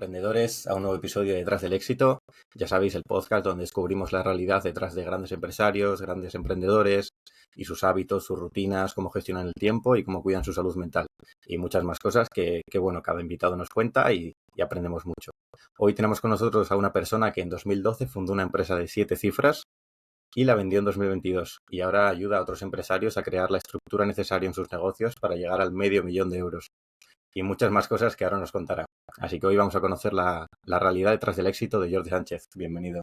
emprendedores, a un nuevo episodio de Detrás del Éxito. Ya sabéis, el podcast donde descubrimos la realidad detrás de grandes empresarios, grandes emprendedores y sus hábitos, sus rutinas, cómo gestionan el tiempo y cómo cuidan su salud mental. Y muchas más cosas que bueno, cada invitado nos cuenta y aprendemos mucho. Hoy tenemos con nosotros a una persona que en 2012 fundó una empresa de 7 cifras y la vendió en 2022 y ahora ayuda a otros empresarios a crear la estructura necesaria en sus negocios para llegar al 500.000 euros. Y muchas más cosas que ahora nos contará. Así que hoy vamos a conocer la realidad detrás del éxito de Jordi Sánchez. Bienvenido.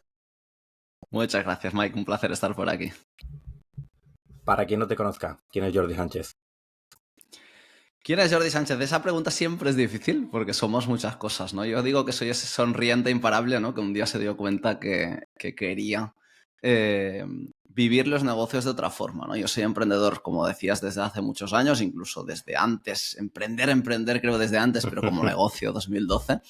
Muchas gracias, Mike. Un placer estar por aquí. Para quien no te conozca, ¿quién es Jordi Sánchez? ¿Quién es Jordi Sánchez? Esa pregunta siempre es difícil porque somos muchas cosas, ¿no? Yo digo que soy ese sonriente imparable, ¿no? Que un día se dio cuenta que quería vivir los negocios de otra forma, ¿no? Yo soy emprendedor, como decías, desde hace muchos años, incluso desde antes. Emprender creo desde antes, pero como negocio, 2012.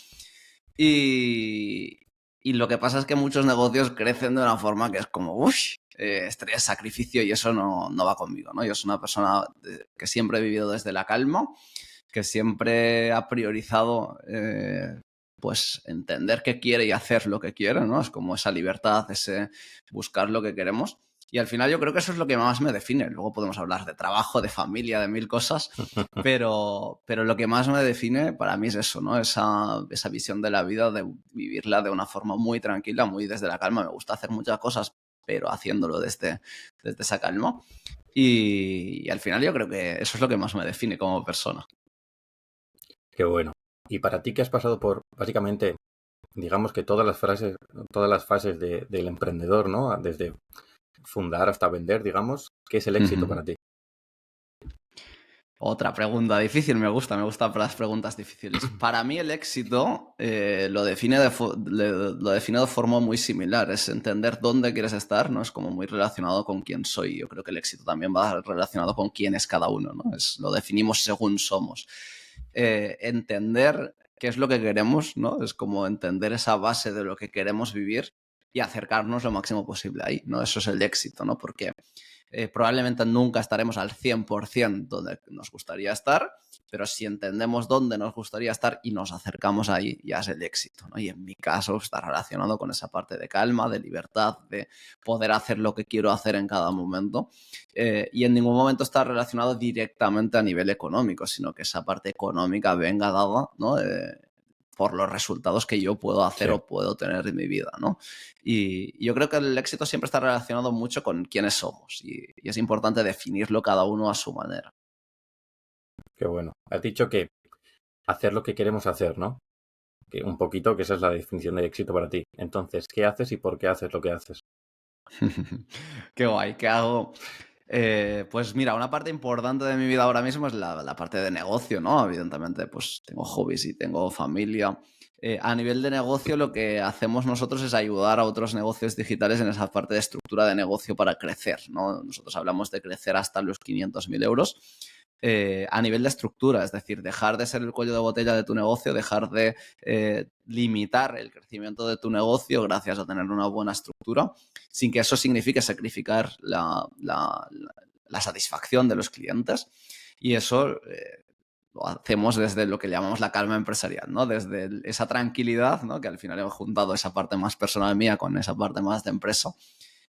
Y lo que pasa es que muchos negocios crecen de una forma que es como, uff, estrés, sacrificio, y eso no va conmigo, ¿no? Yo soy una persona que siempre he vivido desde la calma, que siempre ha priorizado pues entender qué quiere y hacer lo que quiere, ¿no? Es como esa libertad, ese buscar lo que queremos. Y al final yo creo que eso es lo que más me define. Luego podemos hablar de trabajo, de familia, de mil cosas, pero lo que más me define para mí es eso, ¿no? Esa visión de la vida, de vivirla de una forma muy tranquila, muy desde la calma. Me gusta hacer muchas cosas, pero haciéndolo desde esa calma. Y al final yo creo que eso es lo que más me define como persona. Qué bueno. Y para ti que has pasado por, básicamente, digamos que todas las fases del emprendedor, ¿no? Desde fundar hasta vender, digamos, ¿qué es el éxito para ti? Otra pregunta difícil, me gustan las preguntas difíciles. Para mí el éxito lo defino de forma muy similar, es entender dónde quieres estar, ¿no? Es como muy relacionado con quién soy. Yo creo que el éxito también va relacionado con quién es cada uno, ¿no? Lo definimos según somos. Entender qué es lo que queremos, ¿no? Es como entender esa base de lo que queremos vivir y acercarnos lo máximo posible ahí, ¿no? Eso es el éxito, ¿no? Porque probablemente nunca estaremos al 100% donde nos gustaría estar, pero si entendemos dónde nos gustaría estar y nos acercamos ahí, ya es el éxito, ¿no? Y en mi caso está relacionado con esa parte de calma, de libertad, de poder hacer lo que quiero hacer en cada momento. Y en ningún momento está relacionado directamente a nivel económico, sino que esa parte económica venga dada, ¿no? Por los resultados que yo puedo hacer o puedo tener en mi vida, ¿no? Y yo creo que el éxito siempre está relacionado mucho con quiénes somos y es importante definirlo cada uno a su manera. Qué bueno. Has dicho que hacer lo que queremos hacer, ¿no? Que un poquito que esa es la definición de éxito para ti. Entonces, ¿qué haces y por qué haces lo que haces? Qué guay, ¿qué hago? Pues mira, una parte importante de mi vida ahora mismo es la parte de negocio, ¿no? Evidentemente, pues tengo hobbies y tengo familia. A nivel de negocio, lo que hacemos nosotros es ayudar a otros negocios digitales en esa parte de estructura de negocio para crecer, ¿no? Nosotros hablamos de crecer hasta los 500.000 euros. A nivel de estructura, es decir, dejar de ser el cuello de botella de tu negocio, dejar de limitar el crecimiento de tu negocio gracias a tener una buena estructura, sin que eso signifique sacrificar la satisfacción de los clientes. Y eso lo hacemos desde lo que llamamos la calma empresarial, ¿no? Desde esa tranquilidad, ¿no? Que al final hemos juntado esa parte más personal mía con esa parte más de empresa.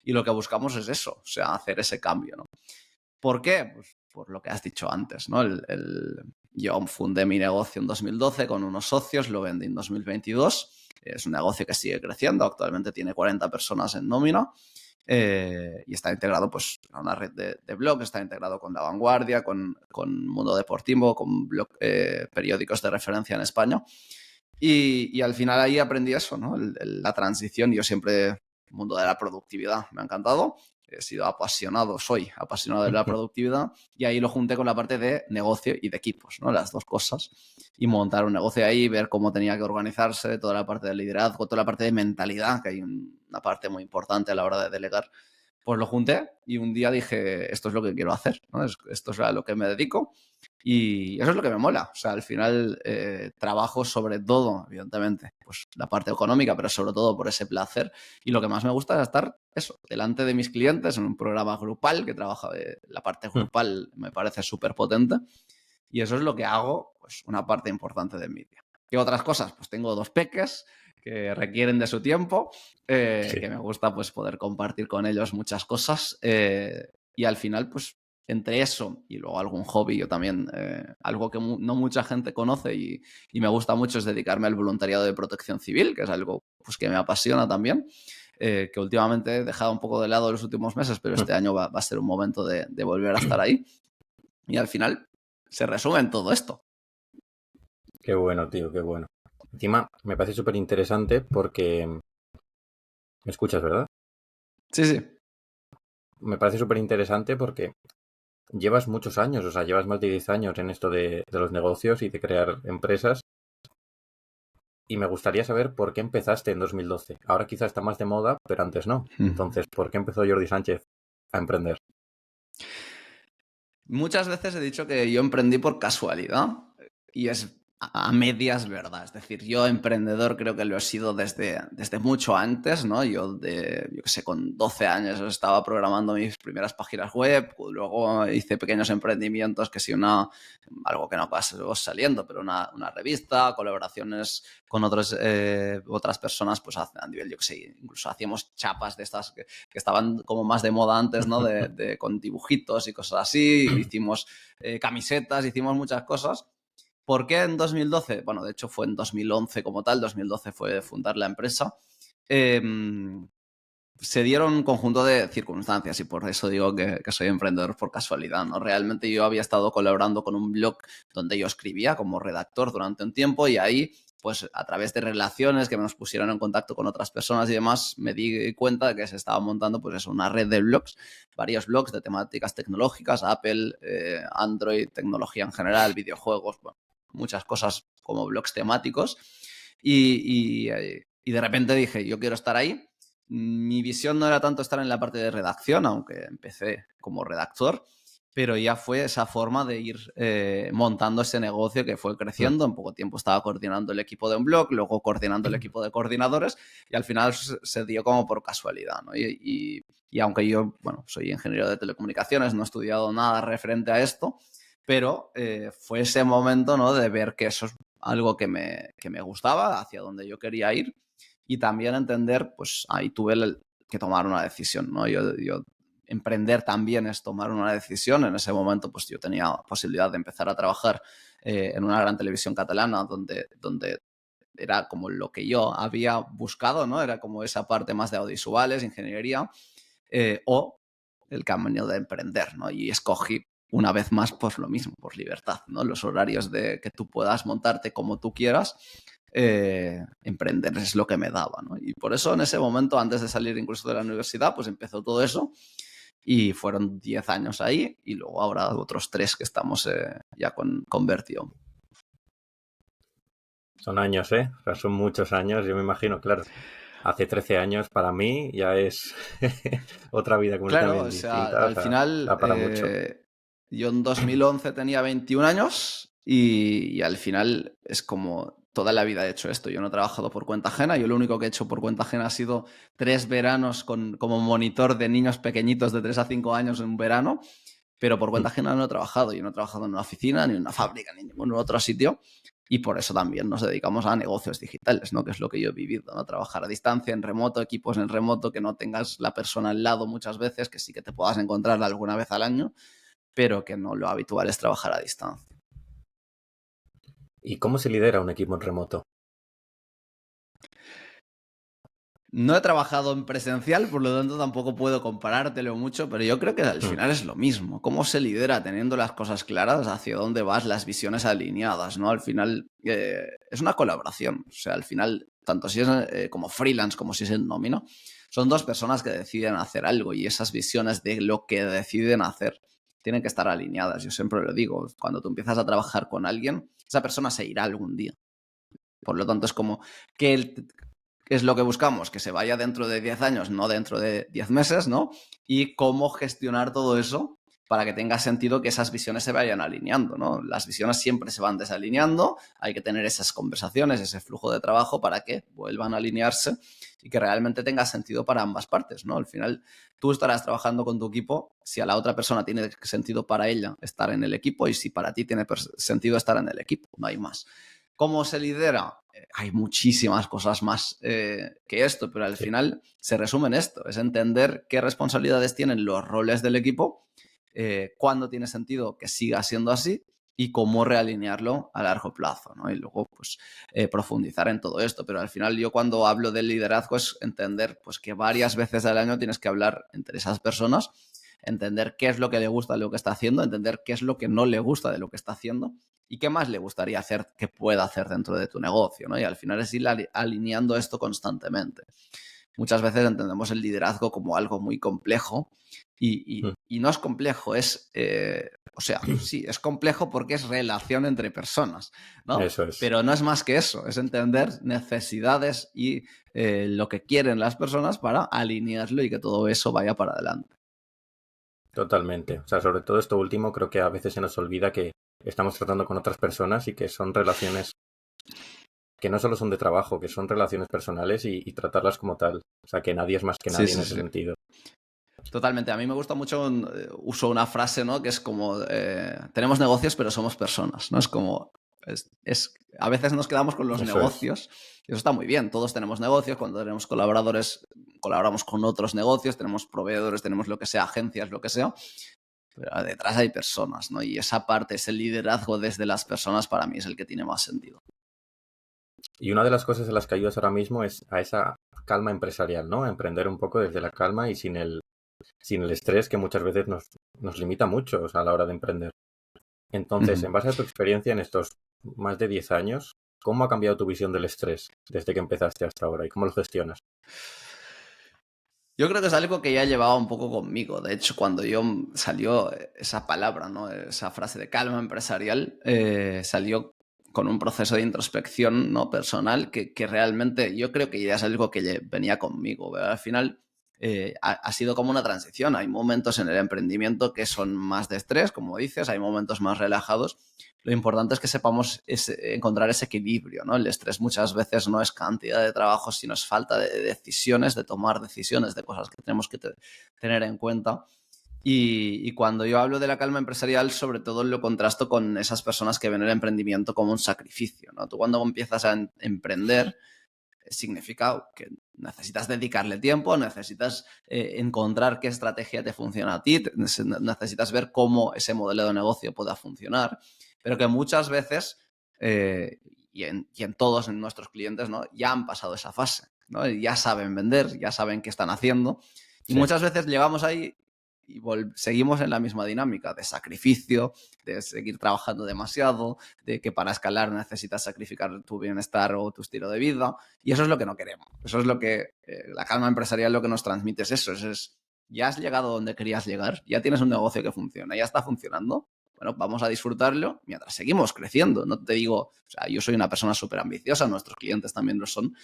Y lo que buscamos es eso, o sea, hacer ese cambio, ¿no? ¿Por qué? Pues por lo que has dicho antes, ¿no? Yo fundé mi negocio en 2012 con unos socios, lo vendí en 2022. Es un negocio que sigue creciendo, actualmente tiene 40 personas en nómina y está integrado pues, a una red de blogs, está integrado con La Vanguardia, con Mundo Deportivo, con periódicos de referencia en España. Y al final ahí aprendí eso, ¿no? La transición. Yo siempre, el mundo de la productividad me ha encantado. Soy apasionado de la productividad y ahí lo junté con la parte de negocio y de equipos, ¿no? Las dos cosas. Y montar un negocio ahí, ver cómo tenía que organizarse, toda la parte de liderazgo, toda la parte de mentalidad, que hay una parte muy importante a la hora de delegar. Pues lo junté y un día dije, esto es lo que quiero hacer, ¿no? Esto es a lo que me dedico y eso es lo que me mola. O sea, al final trabajo sobre todo, evidentemente, pues la parte económica, pero sobre todo por ese placer. Y lo que más me gusta es estar, eso, delante de mis clientes en un programa grupal que trabaja la parte grupal, me parece súper potente. Y eso es lo que hago, pues una parte importante de mi día. ¿Qué otras cosas? Pues tengo 2 peques que requieren de su tiempo, Sí. que me gusta pues poder compartir con ellos muchas cosas, y al final pues entre eso y luego algún hobby, yo también, algo que no mucha gente conoce y me gusta mucho es dedicarme al voluntariado de protección civil, que es algo pues que me apasiona también, que últimamente he dejado un poco de lado los últimos meses, pero este año va a ser un momento de volver a estar ahí. Y al final se resume en todo esto. Qué bueno, tío, qué bueno. Encima, me parece súper interesante porque... ¿Me escuchas, verdad? Sí, sí. Me parece súper interesante porque llevas muchos años, o sea, llevas más de 10 años en esto de los negocios y de crear empresas. Y me gustaría saber por qué empezaste en 2012. Ahora quizá está más de moda, pero antes no. Entonces, ¿por qué empezó Jordi Sánchez a emprender? Muchas veces he dicho que yo emprendí por casualidad y es a medias verdad. Es decir, yo emprendedor creo que lo he sido desde mucho antes, ¿no? Yo qué sé, con 12 años estaba programando mis primeras páginas web, luego hice pequeños emprendimientos que sí, algo que no pasó saliendo, pero una revista, colaboraciones con otras personas, pues a nivel, yo qué sé, incluso hacíamos chapas de estas que estaban como más de moda antes, ¿no? Con dibujitos y cosas así, hicimos camisetas, hicimos muchas cosas. ¿Por qué en 2012? Bueno, de hecho fue en 2011 como tal, 2012 fue fundar la empresa. Eh, Se dieron un conjunto de circunstancias y por eso digo que soy emprendedor por casualidad, ¿no? Realmente yo había estado colaborando con un blog donde yo escribía como redactor durante un tiempo y ahí, pues a través de relaciones que nos pusieron en contacto con otras personas y demás, me di cuenta de que se estaba montando pues eso, una red de blogs, varios blogs de temáticas tecnológicas, Apple, Android, tecnología en general, videojuegos, bueno, muchas cosas como blogs temáticos y de repente dije, yo quiero estar ahí. Mi visión no era tanto estar en la parte de redacción, aunque empecé como redactor, pero ya fue esa forma de ir montando ese negocio que fue creciendo. En poco tiempo estaba coordinando el equipo de un blog, luego coordinando el equipo de coordinadores y al final se dio como por casualidad, ¿no? Y aunque yo, bueno, soy ingeniero de telecomunicaciones, no he estudiado nada referente a esto, pero fue ese momento, ¿no? De ver que eso es algo que me gustaba, hacia donde yo quería ir y también entender, pues ahí tuve que tomar una decisión, ¿no? Yo emprender también es tomar una decisión. En ese momento, pues yo tenía posibilidad de empezar a trabajar en una gran televisión catalana donde era como lo que yo había buscado, ¿no? Era como esa parte más de audiovisuales, ingeniería, o el camino de emprender, ¿no? Y escogí una vez más, pues lo mismo, por libertad, ¿no? Los horarios de que tú puedas montarte como tú quieras, emprender es lo que me daba, ¿no? Y por eso en ese momento, antes de salir incluso de la universidad, pues empezó todo eso y fueron 10 años ahí y luego ahora otros 3 que estamos ya con Vertio. Son años, ¿eh? O sea, son muchos años, yo me imagino, claro. Hace 13 años para mí ya es otra vida Claro, completamente o sea, distinta, o al sea, final da para mucho. yo en 2011 tenía 21 años y al final es como toda la vida he hecho esto. Yo no he trabajado por cuenta ajena, yo lo único que he hecho por cuenta ajena ha sido 3 veranos como monitor de niños pequeñitos de 3 a 5 años en un verano, pero por cuenta ajena no he trabajado. Yo no he trabajado en una oficina, ni en una fábrica, ni en ningún otro sitio. Y por eso también nos dedicamos a negocios digitales, ¿no? Que es lo que yo he vivido, ¿no? Trabajar a distancia, en remoto, equipos en remoto, que no tengas la persona al lado muchas veces, que sí que te puedas encontrar alguna vez al año, pero que no lo habitual es trabajar a distancia. ¿Y cómo se lidera un equipo en remoto? No he trabajado en presencial, por lo tanto tampoco puedo comparártelo mucho, pero yo creo que al Mm. final es lo mismo. ¿Cómo se lidera teniendo las cosas claras, hacia dónde vas, las visiones alineadas, ¿no? Al final es una colaboración. O sea, al final, tanto si es como freelance como si es en nómina, son 2 personas que deciden hacer algo y esas visiones de lo que deciden hacer tienen que estar alineadas. Yo siempre lo digo, cuando tú empiezas a trabajar con alguien, esa persona se irá algún día. Por lo tanto, es como que ¿qué es lo que buscamos? Que se vaya dentro de 10 años, no dentro de 10 meses, ¿no? Y cómo gestionar todo eso para que tenga sentido que esas visiones se vayan alineando, ¿no? Las visiones siempre se van desalineando, hay que tener esas conversaciones, ese flujo de trabajo para que vuelvan a alinearse y que realmente tenga sentido para ambas partes, ¿no? Al final, tú estarás trabajando con tu equipo si a la otra persona tiene sentido para ella estar en el equipo y si para ti tiene sentido estar en el equipo, no hay más. ¿Cómo se lidera? Hay muchísimas cosas más que esto, pero al Sí, final se resume en esto, es entender qué responsabilidades tienen los roles del equipo, cuándo tiene sentido que siga siendo así y cómo realinearlo a largo plazo, ¿no? Y luego, pues, profundizar en todo esto. Pero al final yo cuando hablo del liderazgo es entender pues, que varias veces al año tienes que hablar entre esas personas, entender qué es lo que le gusta de lo que está haciendo, entender qué es lo que no le gusta de lo que está haciendo y qué más le gustaría hacer que pueda hacer dentro de tu negocio, ¿no? Y al final es ir alineando esto constantemente. Muchas veces entendemos el liderazgo como algo muy complejo mm, y no es complejo, o sea, sí, es complejo porque es relación entre personas, ¿no? eso es, Pero no es más que eso, es entender necesidades y lo que quieren las personas para alinearlo y que todo eso vaya para adelante. totalmente. O sea, sobre todo esto último, creo que a veces se nos olvida que estamos tratando con otras personas y que son relaciones que no solo son de trabajo, que son relaciones personales y tratarlas como tal. O sea, que nadie es más que Sí, nadie en sí, ese sí. sentido. Totalmente. A mí me gusta mucho, uso una frase, ¿no? Que es como, tenemos negocios, pero somos personas, ¿no? Es como, a veces nos quedamos con los Eso es. negocios, y eso está muy bien. Todos tenemos negocios, cuando tenemos colaboradores, colaboramos con otros negocios, tenemos proveedores, tenemos lo que sea, agencias, lo que sea, pero detrás hay personas, ¿no? Y esa parte, ese liderazgo desde las personas, para mí es el que tiene más sentido. Y una de las cosas en las que ayudas ahora mismo es a esa calma empresarial, ¿no? A emprender un poco desde la calma y sin el estrés que muchas veces nos limita mucho, o sea, a la hora de emprender. Entonces, Ujú. en base a tu experiencia en estos más de 10 años, ¿cómo ha cambiado tu visión del estrés desde que empezaste hasta ahora y cómo lo gestionas? Yo creo que es algo que ya llevaba un poco conmigo. De hecho, cuando yo salió esa palabra, ¿no? Esa frase de calma empresarial, salió con un proceso de introspección, ¿no? Personal que realmente yo creo que ya es algo que venía conmigo. ¿Verdad? Al final ha sido como una transición. Hay momentos en el emprendimiento que son más de estrés, como dices, hay momentos más relajados. Lo importante es que sepamos encontrar ese equilibrio, ¿no? El estrés muchas veces no es cantidad de trabajo, sino es falta de decisiones, de tomar decisiones, de cosas que tenemos que tener en cuenta. Y cuando yo hablo de la calma empresarial, sobre todo lo contrasto con esas personas que ven el emprendimiento como un sacrificio, ¿no? Tú cuando empiezas a emprender, significa que necesitas dedicarle tiempo, necesitas encontrar qué estrategia te funciona a ti, necesitas ver cómo ese modelo de negocio pueda funcionar, pero que muchas veces, y en todos en nuestros clientes, ¿no? Ya han pasado esa fase, ¿no? Y ya saben vender, ya saben qué están haciendo, y Sí. muchas veces llegamos ahí y seguimos en la misma dinámica de sacrificio, de seguir trabajando demasiado, de que para escalar necesitas sacrificar tu bienestar o tu estilo de vida. Y eso es lo que no queremos. Eso es lo que la calma empresarial lo que nos transmite es eso. Ya has llegado donde querías llegar, ya tienes un negocio que funciona, ya está funcionando. Bueno, vamos a disfrutarlo mientras seguimos creciendo. No te digo, o sea, yo soy una persona súper ambiciosa, nuestros clientes también lo son,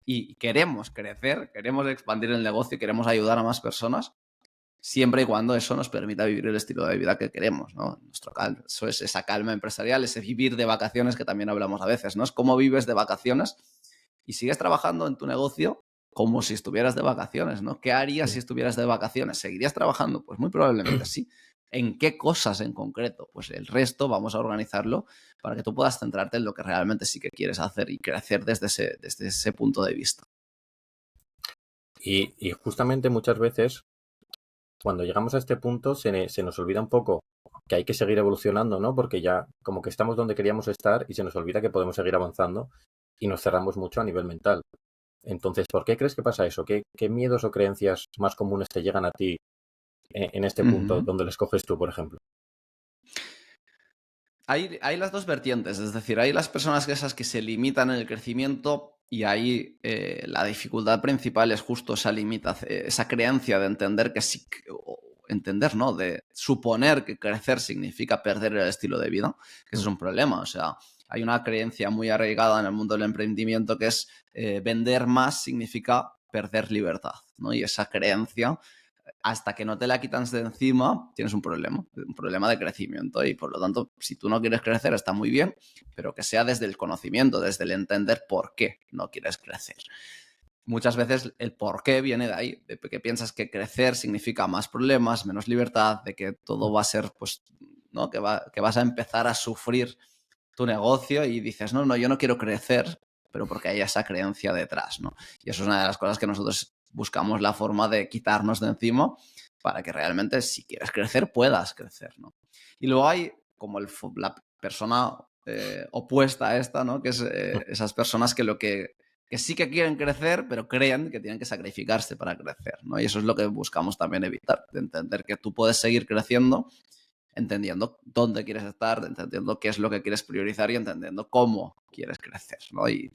y queremos crecer, queremos expandir el negocio, queremos ayudar a más personas, siempre y cuando eso nos permita vivir el estilo de vida que queremos, ¿no? Eso es esa calma empresarial, ese vivir de vacaciones que también hablamos a veces, ¿no? Es cómo vives de vacaciones y sigues trabajando en tu negocio como si estuvieras de vacaciones, ¿no? ¿Qué harías si estuvieras de vacaciones? ¿Seguirías trabajando? Pues muy probablemente sí. ¿En qué cosas en concreto? Pues el resto vamos a organizarlo para que tú puedas centrarte en lo que realmente sí que quieres hacer y crecer desde ese punto de vista. Y justamente muchas veces, cuando llegamos a este punto, se nos olvida un poco que hay que seguir evolucionando, ¿no? Porque ya como que estamos donde queríamos estar y se nos olvida que podemos seguir avanzando y nos cerramos mucho a nivel mental. Entonces, ¿por qué crees que pasa eso? ¿Qué miedos o creencias más comunes te llegan a ti en este punto Ujú. donde les coges tú, por ejemplo? Hay las dos vertientes, es decir, hay las personas esas que se limitan en el crecimiento y ahí la dificultad principal es justo esa esa creencia de entender que sí, o entender, ¿no? De suponer que crecer significa perder el estilo de vida, que eso es Mm, un problema. O sea, hay una creencia muy arraigada en el mundo del emprendimiento que es vender más significa perder libertad, ¿no? Y esa creencia hasta que no te la quitas de encima, tienes un problema de crecimiento y por lo tanto, si tú no quieres crecer, está muy bien, pero que sea desde el conocimiento, desde el entender por qué no quieres crecer. Muchas veces el por qué viene de ahí, de que piensas que crecer significa más problemas, menos libertad, de que todo mm, va a ser, pues, ¿no? Que vas a empezar a sufrir tu negocio y dices, no, yo no quiero crecer, pero porque hay esa creencia detrás, ¿no? Y eso es una de las cosas que nosotros buscamos la forma de quitarnos de encima para que realmente si quieres crecer, puedas crecer, ¿no? Y luego hay como la persona opuesta a esta, ¿no? Que es esas personas que sí que quieren crecer, pero creen que tienen que sacrificarse para crecer, ¿no? Y eso es lo que buscamos también evitar, de entender que tú puedes seguir creciendo entendiendo dónde quieres estar, entendiendo qué es lo que quieres priorizar y entendiendo cómo quieres crecer, ¿no? Y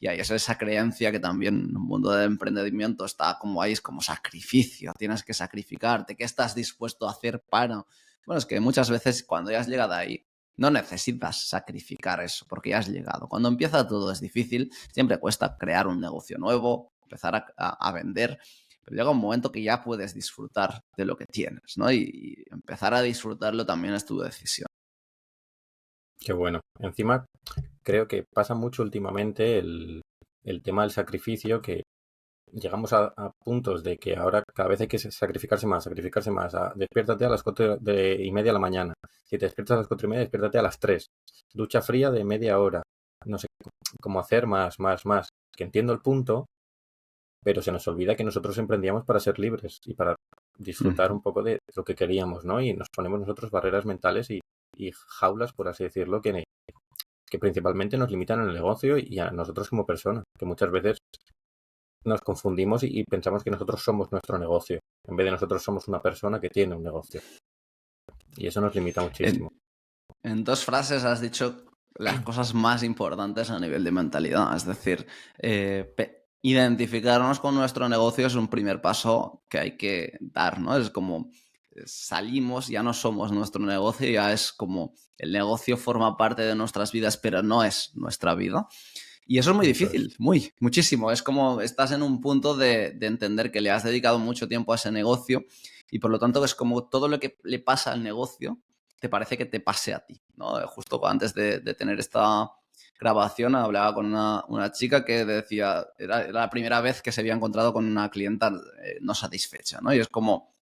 ahí es esa creencia que también en un mundo de emprendimiento está como ahí, es como sacrificio, tienes que sacrificarte, ¿qué estás dispuesto a hacer para? Bueno, es que muchas veces cuando ya has llegado ahí, no necesitas sacrificar eso, porque ya has llegado. Cuando empieza todo es difícil, siempre cuesta crear un negocio nuevo, empezar a vender, pero llega un momento que ya puedes disfrutar de lo que tienes, ¿no? Y empezar a disfrutarlo también es tu decisión. Qué bueno. Encima, creo que pasa mucho últimamente el tema del sacrificio, que llegamos a puntos de que ahora cada vez hay que sacrificarse más, sacrificarse más. Despiértate a las 4:30 de la mañana. Si te despiertas a las 4:30, despiértate a las 3. Ducha fría de media hora. No sé cómo hacer más, más, más. Que entiendo el punto, pero se nos olvida que nosotros emprendíamos para ser libres y para disfrutar un poco de lo que queríamos, ¿no? Y nos ponemos nosotros barreras mentales y jaulas, por así decirlo, que principalmente nos limitan en el negocio y a nosotros como personas, que muchas veces nos confundimos y pensamos que nosotros somos nuestro negocio, en vez de nosotros somos una persona que tiene un negocio. Y eso nos limita muchísimo. En dos frases has dicho las cosas más importantes a nivel de mentalidad. Es decir, identificarnos con nuestro negocio es un primer paso que hay que dar, ¿no? Es como salimos, ya no somos nuestro negocio, ya es como el negocio forma parte de nuestras vidas, pero no es nuestra vida. Y eso es muy Eso difícil, muchísimo. Es como estás en un punto de entender que le has dedicado mucho tiempo a ese negocio y por lo tanto es como todo lo que le pasa al negocio te parece que te pase a ti, ¿no? Justo antes de tener esta grabación hablaba con una chica que decía, era la primera vez que se había encontrado con una clienta no satisfecha, ¿no? Y es como,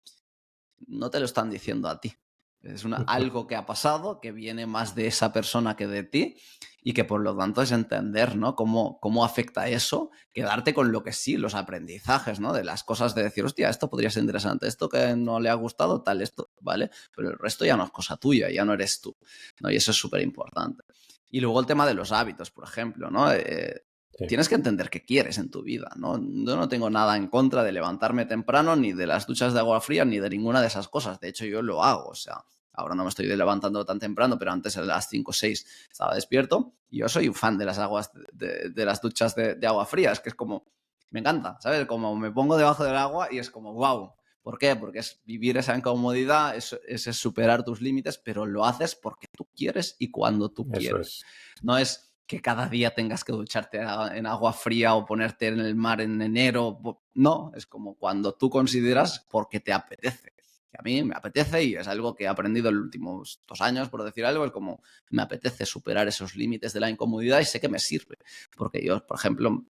no te lo están diciendo a ti. Es algo que ha pasado, que viene más de esa persona que de ti y que por lo tanto es entender, ¿no? Cómo afecta eso, quedarte con lo que sí, los aprendizajes, ¿no? De las cosas de decir, hostia, esto podría ser interesante, esto que no le ha gustado, tal, esto, ¿vale? Pero el resto ya no es cosa tuya, ya no eres tú, ¿no? Y eso es súper importante. Y luego el tema de los hábitos, por ejemplo, ¿no? sí. Tienes que entender qué quieres en tu vida, ¿no? Yo no tengo nada en contra de levantarme temprano, ni de las duchas de agua fría, ni de ninguna de esas cosas. De hecho, yo lo hago. O sea, ahora no me estoy levantando tan temprano, pero antes a las 5 o 6 estaba despierto. Y yo soy un fan de las aguas, de las duchas de agua fría. Es que es como, me encanta, ¿sabes? Como me pongo debajo del agua y es como, wow. ¿Por qué? Porque es vivir esa incomodidad, es superar tus límites, pero lo haces porque tú quieres y cuando tú Eso quieres. es. No es que cada día tengas que ducharte en agua fría o ponerte en el mar en enero. No, es como cuando tú consideras porque te apetece. Que a mí me apetece y es algo que he aprendido en los últimos 2 años, por decir algo, es como me apetece superar esos límites de la incomodidad y sé que me sirve. Porque yo, por ejemplo,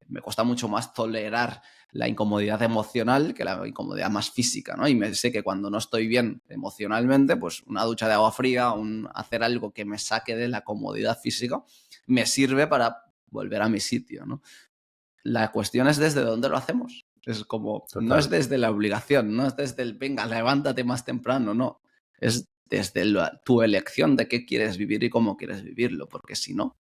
me cuesta mucho más tolerar la incomodidad emocional que la incomodidad más física, ¿no? Y me sé que cuando no estoy bien emocionalmente, pues una ducha de agua fría, hacer algo que me saque de la comodidad física, me sirve para volver a mi sitio, ¿no? La cuestión es desde dónde lo hacemos. Es como, no es Total. desde la obligación, no es desde el, venga, levántate más temprano, no. Es desde tu elección de qué quieres vivir y cómo quieres vivirlo, porque si no,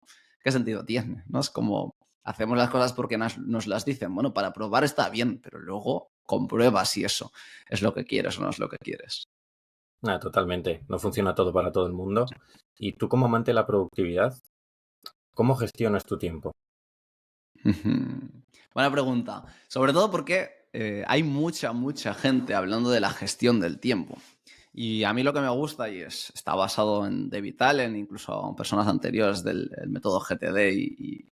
¿qué sentido tiene? ¿No? Es como, hacemos las cosas porque nos las dicen, bueno, para probar está bien, pero luego comprueba si eso es lo que quieres o no es lo que quieres. Totalmente. No funciona todo para todo el mundo. Y tú como amante de la productividad, ¿cómo gestionas tu tiempo? Buena pregunta. Sobre todo porque hay mucha gente hablando de la gestión del tiempo. Y a mí lo que me gusta y está basado en David Allen, incluso personas anteriores del el método GTD y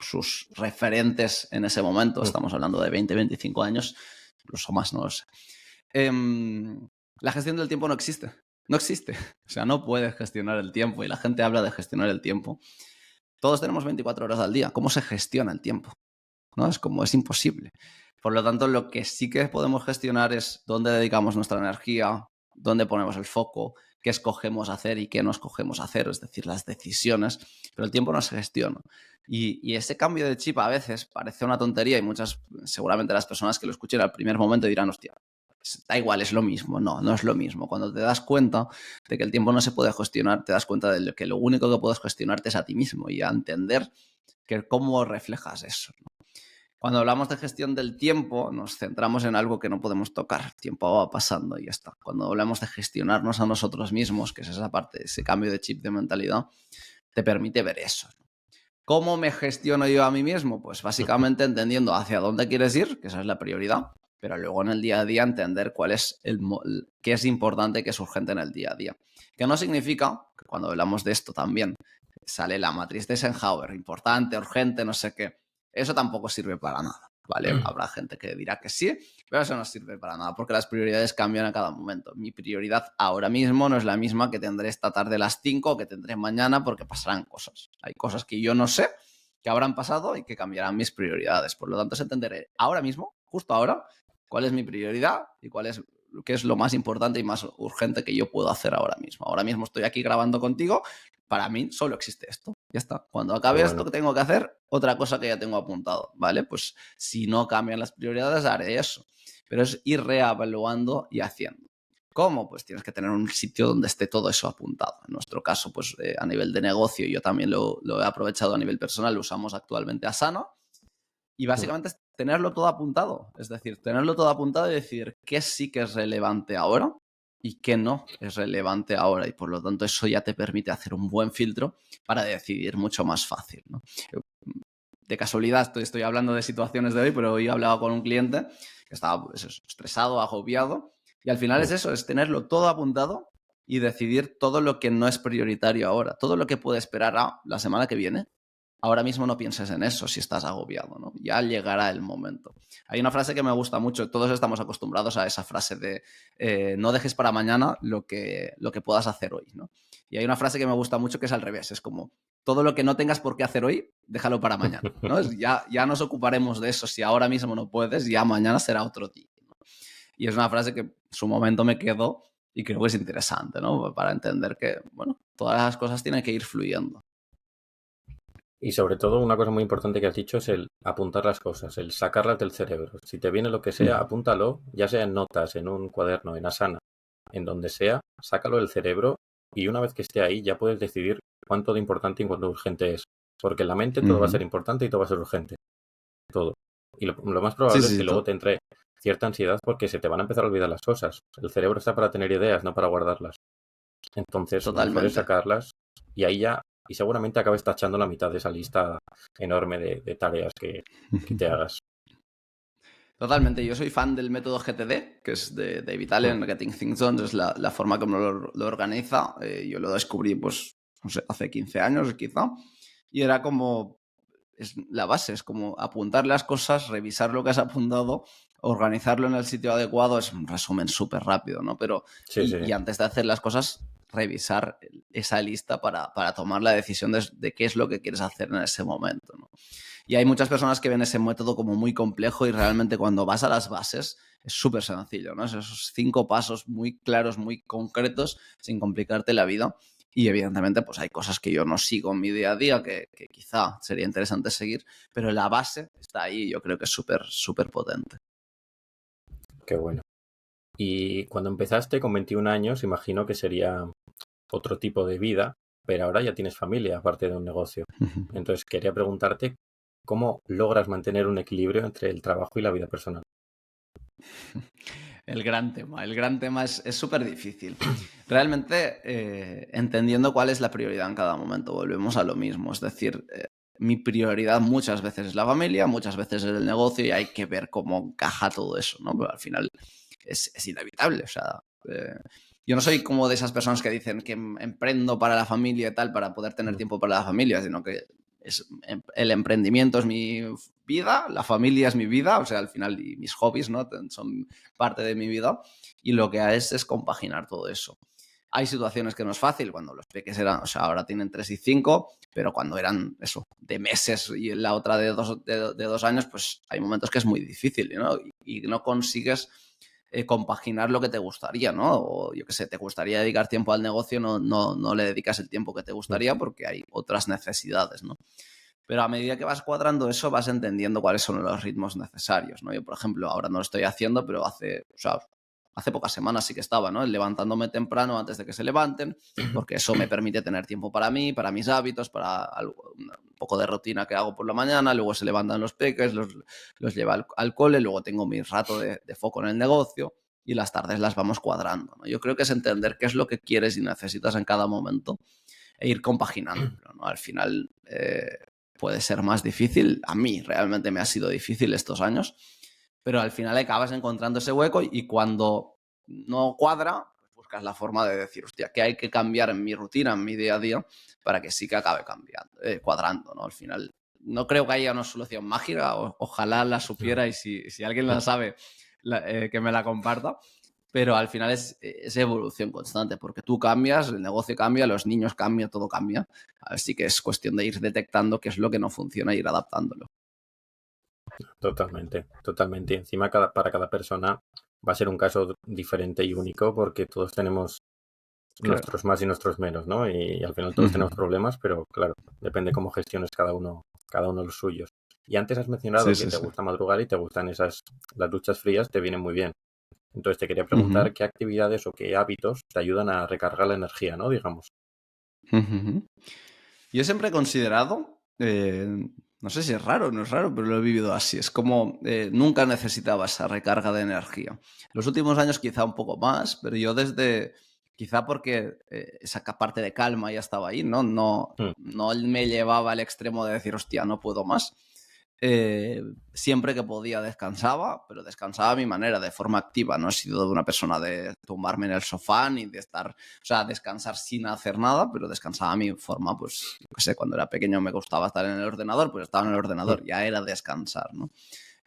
sus referentes en ese momento, estamos hablando de 20, 25 años, incluso más, no lo sé. La gestión del tiempo no existe. No existe. O sea, no puedes gestionar el tiempo y la gente habla de gestionar el tiempo. Todos tenemos 24 horas al día. ¿Cómo se gestiona el tiempo? ¿No? Es como, es imposible. Por lo tanto, lo que sí que podemos gestionar es dónde dedicamos nuestra energía, dónde ponemos el foco, qué escogemos hacer y qué no escogemos hacer, es decir, las decisiones, pero el tiempo no se gestiona. Y ese cambio de chip a veces parece una tontería y seguramente las personas que lo escuchen al primer momento dirán, hostia, da igual, es lo mismo. No, no es lo mismo. Cuando te das cuenta de que el tiempo no se puede gestionar, te das cuenta de que lo único que puedes gestionarte es a ti mismo y a entender que cómo reflejas eso, ¿no? Cuando hablamos de gestión del tiempo, nos centramos en algo que no podemos tocar. El tiempo va pasando y ya está. Cuando hablamos de gestionarnos a nosotros mismos, que es esa parte, ese cambio de chip de mentalidad, te permite ver eso. ¿Cómo me gestiono yo a mí mismo? Pues básicamente entendiendo hacia dónde quieres ir, que esa es la prioridad, pero luego en el día a día entender cuál es qué es importante, qué es urgente en el día a día. Que no significa que cuando hablamos de esto también sale la matriz de Eisenhower, importante, urgente, no sé qué. Eso tampoco sirve para nada, ¿vale? Habrá gente que dirá que sí, pero eso no sirve para nada porque las prioridades cambian a cada momento. Mi prioridad ahora mismo no es la misma que tendré esta tarde a las 5 o que tendré mañana porque pasarán cosas. Hay cosas que yo no sé que habrán pasado y que cambiarán mis prioridades. Por lo tanto, entenderé ahora mismo, justo ahora, cuál es mi prioridad y qué es lo más importante y más urgente que yo puedo hacer ahora mismo. Ahora mismo estoy aquí grabando contigo. Para mí solo existe esto. Ya está. Cuando acabe esto que tengo que hacer, otra cosa que ya tengo apuntado, ¿vale? Pues si no cambian las prioridades, haré eso. Pero es ir reevaluando y haciendo. ¿Cómo? Pues tienes que tener un sitio donde esté todo eso apuntado. En nuestro caso, pues a nivel de negocio, yo también lo he aprovechado a nivel personal, lo usamos actualmente Asana. Y básicamente es tenerlo todo apuntado. Es decir, tenerlo todo apuntado y decir qué sí que es relevante ahora y qué no es relevante ahora. Y por lo tanto eso ya te permite hacer un buen filtro para decidir mucho más fácil, ¿no? De casualidad estoy hablando de situaciones de hoy, pero hoy he hablado con un cliente que estaba pues, estresado, agobiado. Y al final es eso, es tenerlo todo apuntado y decidir todo lo que no es prioritario ahora. Todo lo que puede esperar a la semana que viene. Ahora mismo no pienses en eso si estás agobiado, ¿no? Ya llegará el momento. Hay una frase que me gusta mucho, todos estamos acostumbrados a esa frase de no dejes para mañana lo que puedas hacer hoy, ¿no? Y hay una frase que me gusta mucho que es al revés, es como todo lo que no tengas por qué hacer hoy, déjalo para mañana, ¿no? Ya nos ocuparemos de eso, si ahora mismo no puedes, ya mañana será otro día, ¿no? Y es una frase que en su momento me quedó y creo que es interesante, ¿no? Para entender que, bueno, todas las cosas tienen que ir fluyendo. Y sobre todo, una cosa muy importante que has dicho es el apuntar las cosas, el sacarlas del cerebro. Si te viene lo que sea, apúntalo, ya sea en notas, en un cuaderno, en Asana, en donde sea, sácalo del cerebro y una vez que esté ahí ya puedes decidir cuánto de importante y cuánto urgente es. Porque en la mente todo va a ser importante y todo va a ser urgente. Todo. Y lo más probable es que luego te entre cierta ansiedad porque se te van a empezar a olvidar las cosas. El cerebro está para tener ideas, no para guardarlas. Entonces, lo mejor es sacarlas y ahí ya, y seguramente acabes tachando la mitad de esa lista enorme de tareas que te hagas. Totalmente, yo soy fan del método GTD, que es de David Allen, Getting Things Done, es la forma como lo organiza. Yo lo descubrí, pues, no sé, hace 15 años quizá, y era como, es la base, es como apuntar las cosas, revisar lo que has apuntado, organizarlo en el sitio adecuado, es un resumen súper rápido, ¿no? Pero, y antes de hacer las cosas, revisar esa lista para tomar la decisión de qué es lo que quieres hacer en ese momento, ¿no? Y hay muchas personas que ven ese método como muy complejo y realmente cuando vas a las bases es súper sencillo, ¿no? Esos 5 pasos muy claros, muy concretos, sin complicarte la vida. Y evidentemente pues hay cosas que yo no sigo en mi día a día que quizá sería interesante seguir, pero la base está ahí y yo creo que es súper, súper potente. Qué bueno. Y cuando empezaste con 21 años, imagino que sería otro tipo de vida, pero ahora ya tienes familia, aparte de un negocio. Entonces, quería preguntarte, ¿cómo logras mantener un equilibrio entre el trabajo y la vida personal? El gran tema es súper difícil. Realmente, entendiendo cuál es la prioridad en cada momento, volvemos a lo mismo. Es decir, mi prioridad muchas veces es la familia, muchas veces es el negocio y hay que ver cómo encaja todo eso, ¿no? Pero al final es inevitable. O sea, yo no soy como de esas personas que dicen que emprendo para la familia y tal, para poder tener tiempo para la familia, sino que el emprendimiento es mi vida, la familia es mi vida, o sea, al final y mis hobbies, ¿no? Son parte de mi vida y lo que es compaginar todo eso. Hay situaciones que no es fácil, cuando los peques eran, o sea, ahora tienen 3 y 5, pero cuando eran eso, de meses y la otra de 2 años, pues hay momentos que es muy difícil, ¿no? Y no consigues compaginar lo que te gustaría, ¿no? O yo qué sé, te gustaría dedicar tiempo al negocio, no le dedicas el tiempo que te gustaría porque hay otras necesidades, ¿no? Pero a medida que vas cuadrando eso, vas entendiendo cuáles son los ritmos necesarios, ¿no? Yo, por ejemplo, ahora no lo estoy haciendo, pero hace pocas semanas sí que estaba, ¿no? Levantándome temprano antes de que se levanten, porque eso me permite tener tiempo para mí, para mis hábitos, para un poco de rutina que hago por la mañana, luego se levantan los peques, los lleva al cole, luego tengo mi rato de foco en el negocio y las tardes las vamos cuadrando, ¿no? Yo creo que es entender qué es lo que quieres y necesitas en cada momento e ir compaginándolo, ¿no? Al final puede ser más difícil, a mí realmente me ha sido difícil estos años, pero al final acabas encontrando ese hueco y cuando no cuadra, buscas la forma de decir, hostia, ¿qué hay que cambiar en mi rutina, en mi día a día, para que sí que acabe cambiando, cuadrando, ¿no? Al final, no creo que haya una solución mágica, ojalá la supiera y si alguien la sabe, que me la comparta, pero al final es evolución constante, porque tú cambias, el negocio cambia, los niños cambian, todo cambia, así que es cuestión de ir detectando qué es lo que no funciona e ir adaptándolo. Totalmente, totalmente. Y encima para cada persona va a ser un caso diferente y único porque todos tenemos Claro. nuestros más y nuestros menos, ¿no? Y al final todos tenemos problemas, pero claro, depende cómo gestiones cada uno los suyos. Y antes has Sí, mencionado que sí, te sí. gusta madrugar y te gustan las duchas frías, te vienen muy bien. Entonces te quería Ujú, preguntar qué actividades o qué hábitos te ayudan a recargar la energía, ¿no? Digamos. ujú. Yo siempre he considerado, no sé si es raro o no es raro, pero lo he vivido así. Es como nunca necesitaba esa recarga de energía. Los últimos años quizá un poco más, pero yo quizá porque esa parte de calma ya estaba ahí, ¿no? Mm, No me llevaba al extremo de decir, hostia, no puedo más. Siempre que podía descansaba, pero descansaba a mi manera, de forma activa. No he sido de una persona de tumbarme en el sofá ni de estar, o sea, descansar sin hacer nada, pero descansaba a mi forma, pues, yo qué sé, cuando era pequeño me gustaba estar en el ordenador, pues estaba en el mm. ordenador, ya era descansar, ¿no?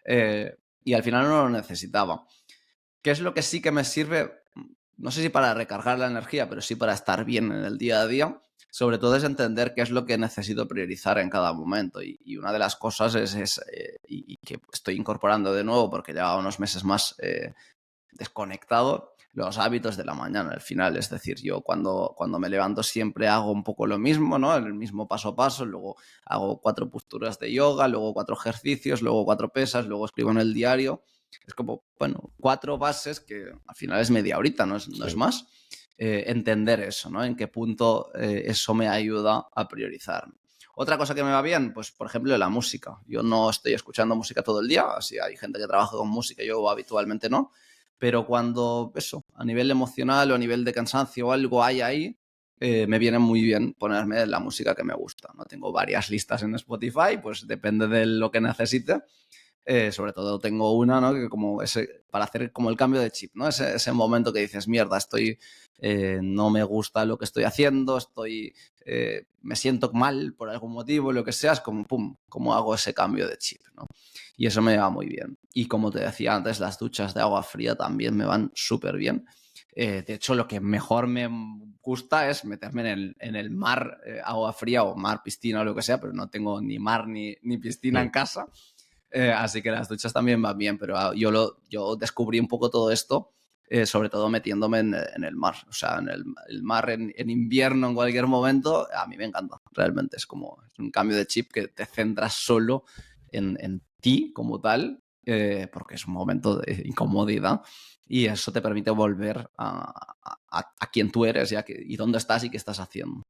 Eh, y al final no lo necesitaba. ¿Qué es lo que sí que me sirve? No sé si para recargar la energía, pero sí para estar bien en el día a día. Sobre todo es entender qué es lo que necesito priorizar en cada momento. Y una de las cosas y que estoy incorporando de nuevo porque llevaba unos meses más desconectado, los hábitos de la mañana al final. Es decir, yo cuando me levanto siempre hago un poco lo mismo, ¿no? El mismo paso a paso, luego hago 4 posturas de yoga, luego 4 ejercicios, luego 4 pesas, luego escribo en el diario. Es como, bueno, 4 bases que al final es media horita, no es Sí. más. Entender eso, ¿no? En qué punto eso me ayuda a priorizar. Otra cosa que me va bien, pues por ejemplo la música. Yo no estoy escuchando música todo el día, así hay gente que trabaja con música, yo habitualmente no, pero cuando eso, a nivel emocional o a nivel de cansancio o algo hay ahí, me viene muy bien ponerme la música que me gusta, ¿no? Tengo varias listas en Spotify, pues depende de lo que necesite. Sobre todo tengo una, ¿no? Que como para hacer como el cambio de chip, ¿no? Ese momento que dices, mierda, no me gusta lo que estoy haciendo, me siento mal por algún motivo, lo que sea, es como, pum, ¿cómo hago ese cambio de chip, ¿no? Y eso me va muy bien. Y como te decía antes, las duchas de agua fría también me van súper bien. De hecho, lo que mejor me gusta es meterme en el mar, agua fría o mar, piscina o lo que sea, pero no tengo ni mar ni piscina Mm. en casa. Así que las duchas también van bien, pero yo descubrí un poco todo esto, sobre todo metiéndome en el mar. O sea, el mar en invierno, en cualquier momento, a mí me encanta. Realmente es un cambio de chip que te centras solo en ti como tal, porque es un momento de incomodidad y eso te permite volver a quien tú eres y dónde estás y qué estás haciendo.